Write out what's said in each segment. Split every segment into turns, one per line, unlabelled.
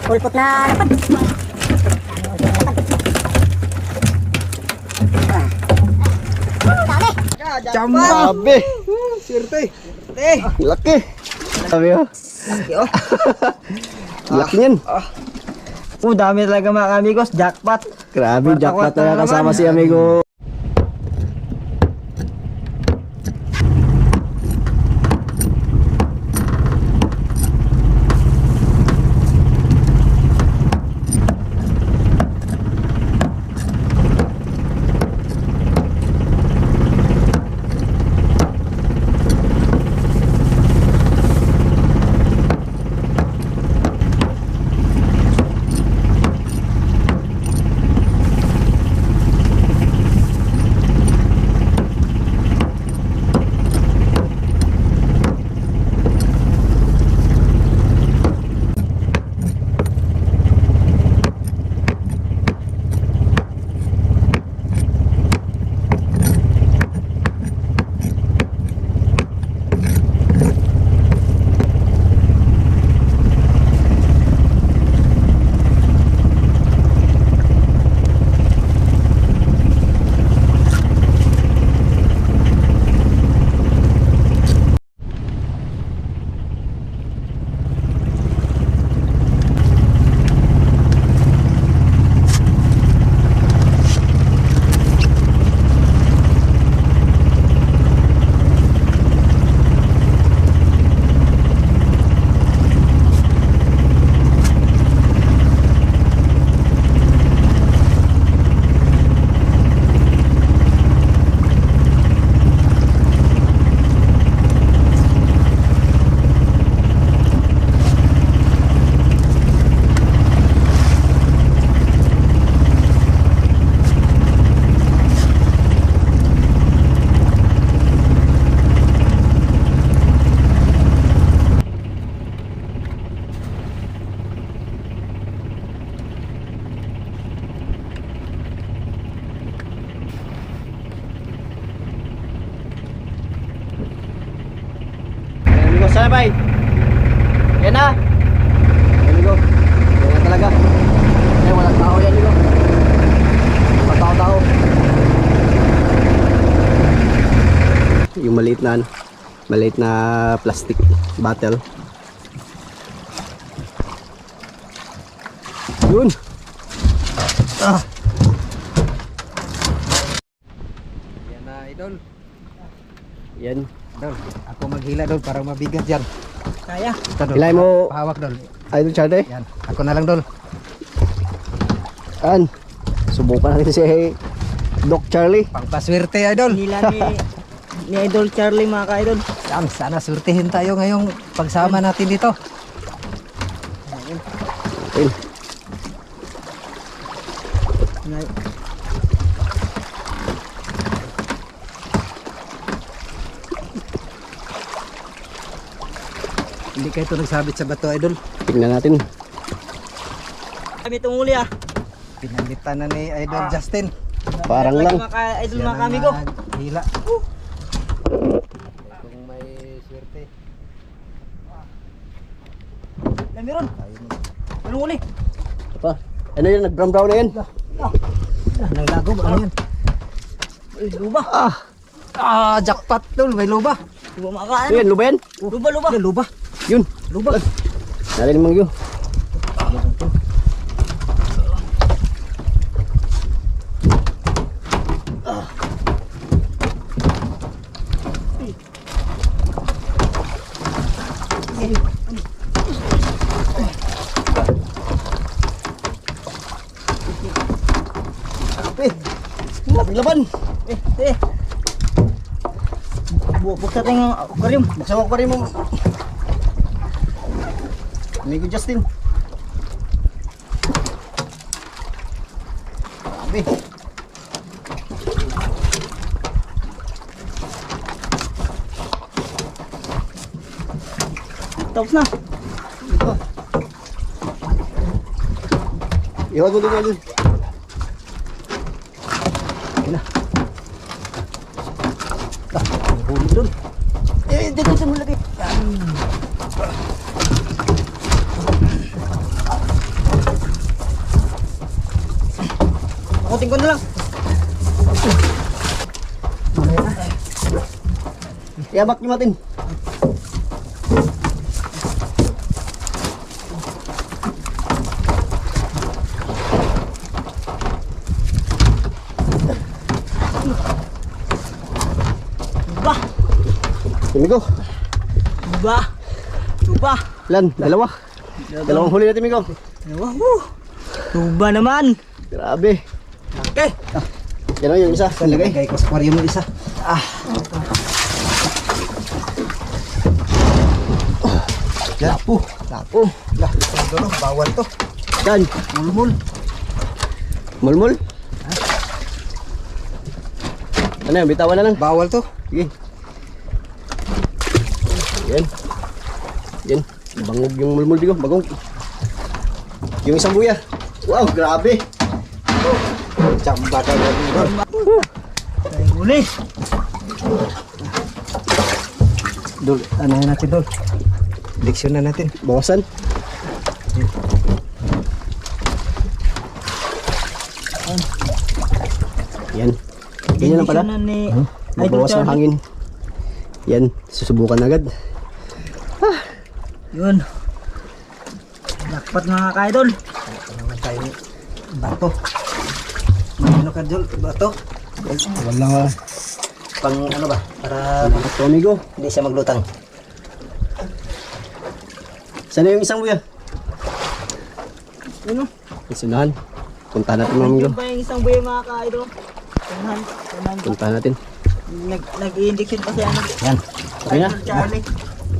Ulpot na lapad.
Sabi.
Sirte.
Laki. Sabi oh.
Laki oh.
Laki niyan.
Dami talaga mga amigos. Jackpot.
Grabe, jackpot na kasama si amigo. Sana bay. Yan na. Yan go. Yan talaga. Ay walang tao yan go. Tao. Yung maliit na maliit na plastic bottle. Yun.
Yan na idol.
Yan.
Dol, ako maghila dol para mabigat yan. Kaya.
Hilay mo.
Pahawak dol.
Idol Charlie.
Yan, ako na lang dol.
An. Subukan natin si Doc Charlie.
Pangpaswerte idol.
Nila ni Idol Charlie mga ka-idol.
Yan, sana swertihin tayo ngayong pagsama natin dito.
Ayun.
Hindi kayo ito nagsabit sa bato idol.
Tingnan natin.
Kami tumuli ah.
Pinalitan na ni idol Justin.
Parang lang.
Mga ka-idol mga kamigo.
Hila. Kung may swerte.
Dami ron. Anong uli?
Apa? Ano yan? Nag-brown na yan.
Nang lago ba? Ano yan?
Uy, luba.
Jackpot dol. May luba.
Luba mga ka-ano.
Ano yan? Luba yan?
Luba.
Ano, luba?
Yun.
Luba.
Nalin mong yun. Laban.
Buksan tayo ng aquarium.
Buksan mo pa rin mo. Amigo Justin. Grabe.
Tapos na.
Iwan mo doon doon.
Na. Huli dun.
Dito mo lagi. Takutin ko na lang.
Iabak nyo matin.
Ba,
Migo.
ba, tuba.
Lan, dalawa. Dalawang huli natin, Migo.
Tuba naman.
Grabe.
Okay.
Yan o yung isa. Lagay.
Lagay ko sa aquarium yung isa.
Lapo. Lapo.
Lah, ito no, bawal to.
Yan.
Mulmul.
Mulmul. Ano yan? Bitawan na lang.
Bawal to.
Sige. Yan. Yan. Bangog yung mulmul dito. Bagong. Yung isang buya. Wow, grabe.
Chamba ka na Idol.
Tayo huli.
Dol, ano yan natin Dol? Diksyon na natin.
Bawasan. Yan. Ganyan lang pala.
Hindi siya na ni Idol
Mabawas ang
Charlie.
hangin. Yan. Susubukan agad.
Yun. Dapat mga ka-idol.
Naman tayo ni bato. Ano ka Dol? Bato?
Wala.
Pang ano ba? Para
Ito, amigo.
hindi siya maglutang.
Sana yung isang buya?
Yun o.
Isunahan. Punta natin mga amigo.
Yun pa yung isang buhay mga ka-idol. Tunahan. Tunahan.
Punta natin.
Nag-i-indiction pa siya.
Yan. Okay na.
Charlie.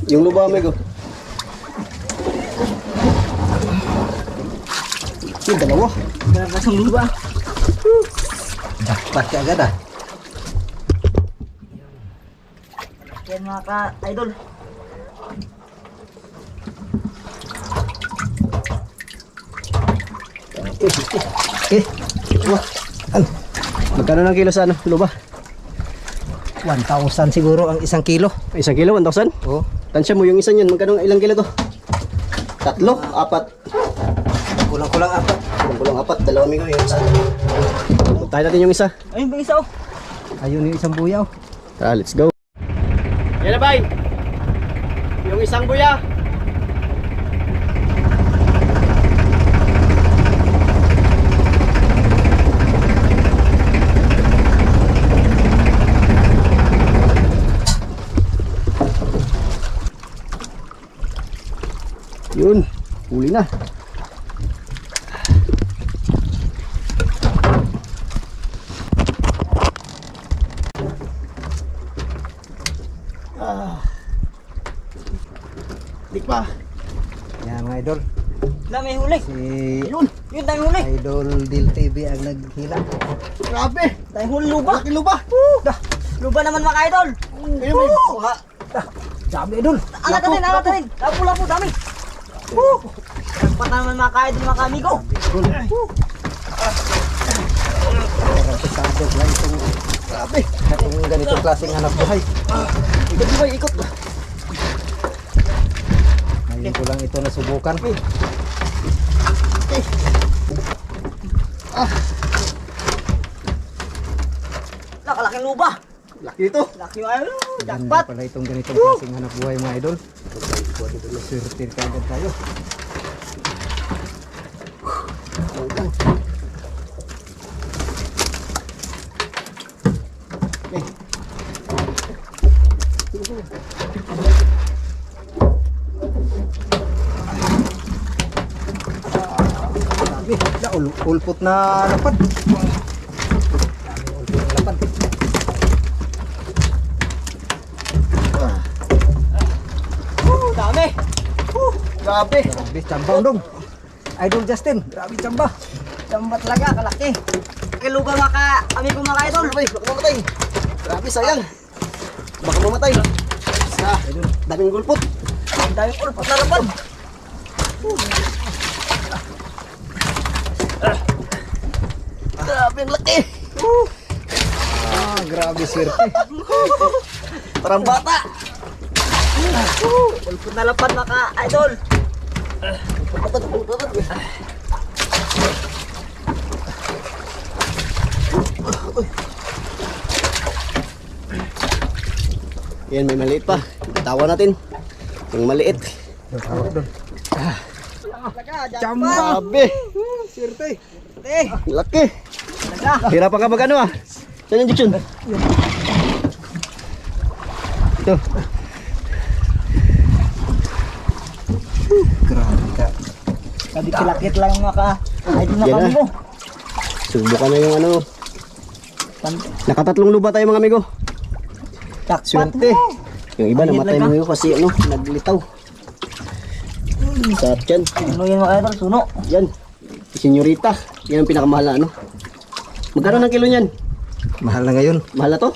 Yung luba amigo. Yung dalawa.
Garagas ang luba.
Dapat ka agad ah.
Yan mga ka-idol.
Wah. Magkano ng kilo sa ano? Luba?
1,000 siguro ang isang kilo.
Isang kilo, 1,000?
Oh.
Tansya mo yung isa niyan. Magkano ilang kilo to? 3, 4.
Kulang-kulang apat.
Kulang 4. Dalawa amigo yung isa. Puntahan natin yung isa.
Ayun ba isa o?
Ayun yung isang buyaw.
Let's go. Yan na bay. Yung isang buya. Yun, huli na. Dik pa.
Yan mga idol.
Dami huli.
Si
Yun,
Yun, dami huli.
Idol Dil TV ang naghila.
grabe.
Dami huli luba.
Laki luba.
Luba naman mga ka-idol.
Ayun, may kuha.
Dami idol.
Angat natin, angat natin. Lapo, dami. Dapat naman mga ka-idol, mga ka-amigo.
Parang pesado lang itong
Grabe.
itong ganitong klaseng hanap buhay.
Ikot ba, ikot ba?
Ngayon ko lang ito nasubukan.
Nakalaking luba.
Laki ito.
Laki yung ayun.
Ganda
Jackpot.
pala itong ganitong klaseng hanap buhay mga idol. Swerte ka agad tayo. Grabe, ulpot na lapad. Dami ulpot na lapad.
Dami.
Grabe.
Grabe, tsamba undong. Idol Justin, grabe tsamba.
Dambat talaga, kalaki. Kay luba mga ka-amigo mga ka-idol.
Ay, baka mamatay. Grabe, sayang. Baka mamatay. Sa, daming gulpot.
Ang dami ulpot na laban.
Grabe, ang laki.
Grabe swerte.
Parang bata.
Ulpot na laban mga ka-idol.
Yan, may maliit pa. Tawa natin. Yung maliit.
Tawag doon.
Grabe.
Sirte.
Laki. Hirapan ka mag ano ah. Saan yung Jun? Ito.
Grabe ka.
Sabi kilakit lang idol na
Yan
kami
na.
ko.
Subukan na yung ano. Nakatatlong luba tayo mga amigo.
Jackpot.
Swerte. Yung iba
Ayun
namatay
lang
mga amigo kasi ano, naglitaw. Sarap yan.
Ano yan mga idol? Suno.
Yan. Senyorita. Yan ang pinakamahal na ano. Magkano ng kilo niyan?
Mahal na ngayon.
Mahal na to?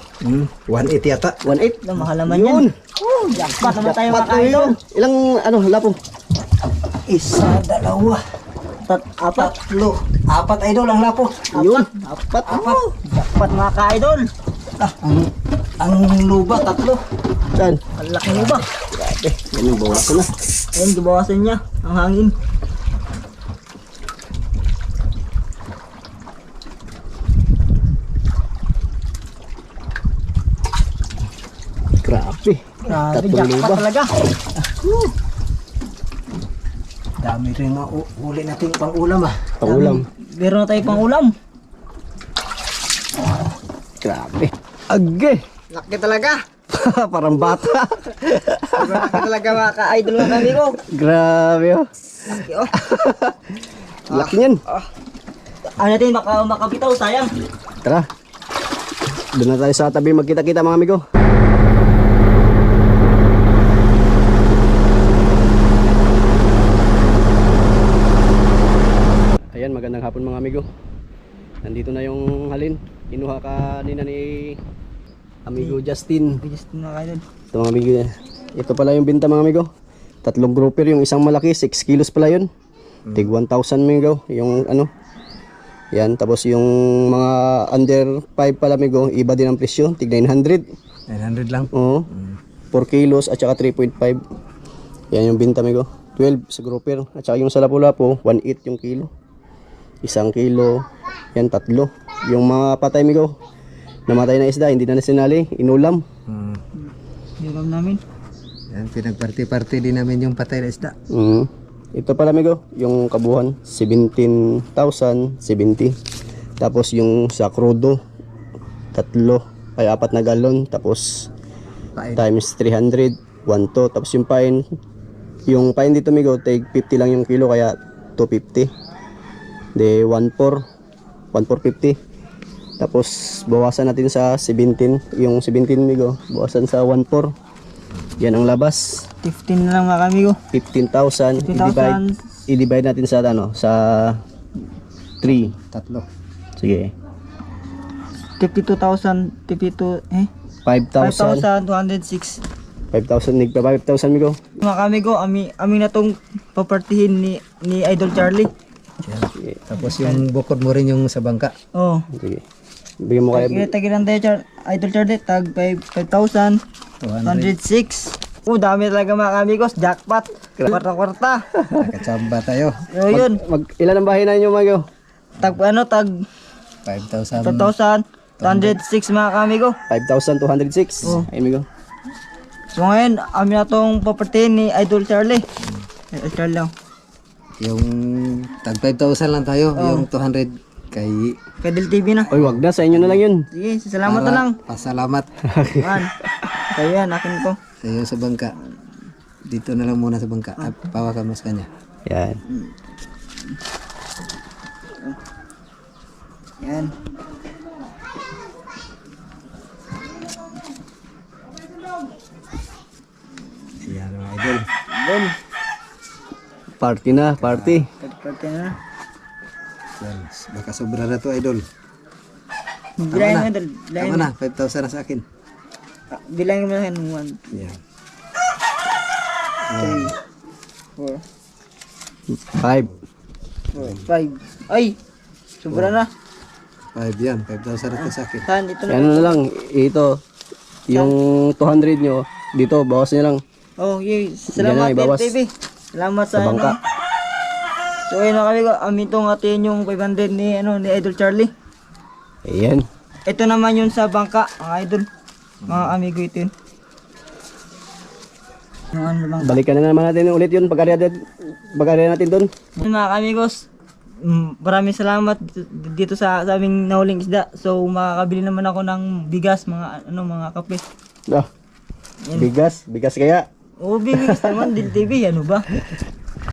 180 yata.
1.8.
Mahal naman
Yun.
yan. Jackpot naman tayo mga
Jackpot na
idol.
yun. Ilang ano, lapo?
Isa, dalawa,
Apat.
tatlo, apat idol ang lapo.
Yun. Apat.
Jackpot mga ka-idol.
Ang luba, tatlo.
Saan?
Ang laki mo ba?
Grabe. Yan yung bawasan na.
Ayun, gibawasan niya. Ang hangin.
Grabe.
Grabe,
Tatlong
jackpot
luba.
talaga.
Dami rin uli natin pang ulam ah.
Pangulam.
Meron na tayo pang ulam.
Grabe. Age.
Laki talaga.
Parang bata.
Laki talaga mga ka-idol mga kami ko.
Grabe oh.
Laki oh.
Laki niyan.
Ano natin, makabitaw, sayang.
Tara. Doon na tayo sa tabi magkita-kita mga amigo. Ayan, magandang hapon mga amigo. Nandito na yung halin. Inuha kanina ni amigo Justin.
Just mga ka-idol.
Ito mga amigo. Ito pala yung binta mga amigo. Tatlong grouper, yung isang malaki, 6 kilos pala yun. Tig 1,000 amigo. Yung ano. Yan, tapos yung mga under 5 pala amigo, iba din ang presyo, tig 900.
900 lang.
Oo. 4 kilos at saka 3.5. Yan yung binta amigo. 12 sa grouper. At saka yung sa lapu-lapu, 1.8 yung kilo. 1 kilo. Yan, 3. Yung mga patay amigo, namatay na isda, hindi na nasinali, inulam.
Ulam namin.
Yan, pinagparty-party din namin yung patay na isda.
Ito pala amigo, yung kabuhan 17,070. Tapos yung sa crudo 4 na galon, tapos
Pain.
times 300 1 to. Tapos yung pain dito amigo, take 50 lang yung kilo, kaya 250. De 1,450. Tapos bawasan natin sa 17, yung 17 amigo, bawasan sa 1,400. Yan ang labas.
15 na lang mga kami ko.
15,000
15,000.
i-divide natin sa ano, sa 3.
Tatlo.
Sige.
52,000,
5,000.
5,206.
5,000 nigpa 5,000 migo.
Mga kami ko, ami na tong papartihin ni Idol Charlie.
Yan. Tapos yung bukod mo rin yung sa bangka.
Oh.
Sige. Bigyan mo kaya.
Tagilan tayo Idol Charlie, tag 5,000. 106. Dami talaga mga amigos. Jackpot. Kwarta-kwarta.
Nakachamba tayo.
So yun.
Ilan ang bahay na inyo migo?
Tag
5,000.
5,206 mga kamigo.
5,206.
Oh.
Ay migo.
So ngayon, amin na tong papartihin ni Idol Charlie. Idol Charlie lang.
Yung tag 5,000 lang tayo. Yung 200 kay
Kadil TV na.
Oy, wag na, sa inyo na lang 'yun.
Sige, salamat na lang.
Pasalamat
Man. Kaya yan, akin ko.
sa iyo sa bangka. Dito na lang muna sa bangka. Pawakan mo sa kanya.
Yan.
Yan.
Yan mga idol.
Boom.
Party na, party.
Pagkarte na.
Yan. Baka sobra na to idol.
Bilangin mo, Idol.
Tama na. 5,000 na sa akin.
Bilangin mo na yan. 1,
Yan.
3,
5.
4, 5. Ay! Sobra na.
5 yan. 5,000 na to sa akin.
Saan? Ito na.
Ano na lang, ito. Yung 200 nyo, dito, bawas nyo lang.
Oh, yay.
Yan na,
Salamat,
ibawas.
TV. Salamat
Sa
sa
bangka.
So, ayun na kami ko. Amin tong atin yung 500 ni Idol Charlie.
Ayan.
Ito naman yun sa bangka, mga idol. Mga amigo ito yun. Yung ano bang
Balikan na naman natin ulit yun pag-area natin doon.
Yun, mga amigos, maraming salamat dito sa aming nahuling isda. So makakabili naman ako ng bigas, mga kape.
Ah, bigas kaya.
Oo, bigas naman, DLTV, ano ba?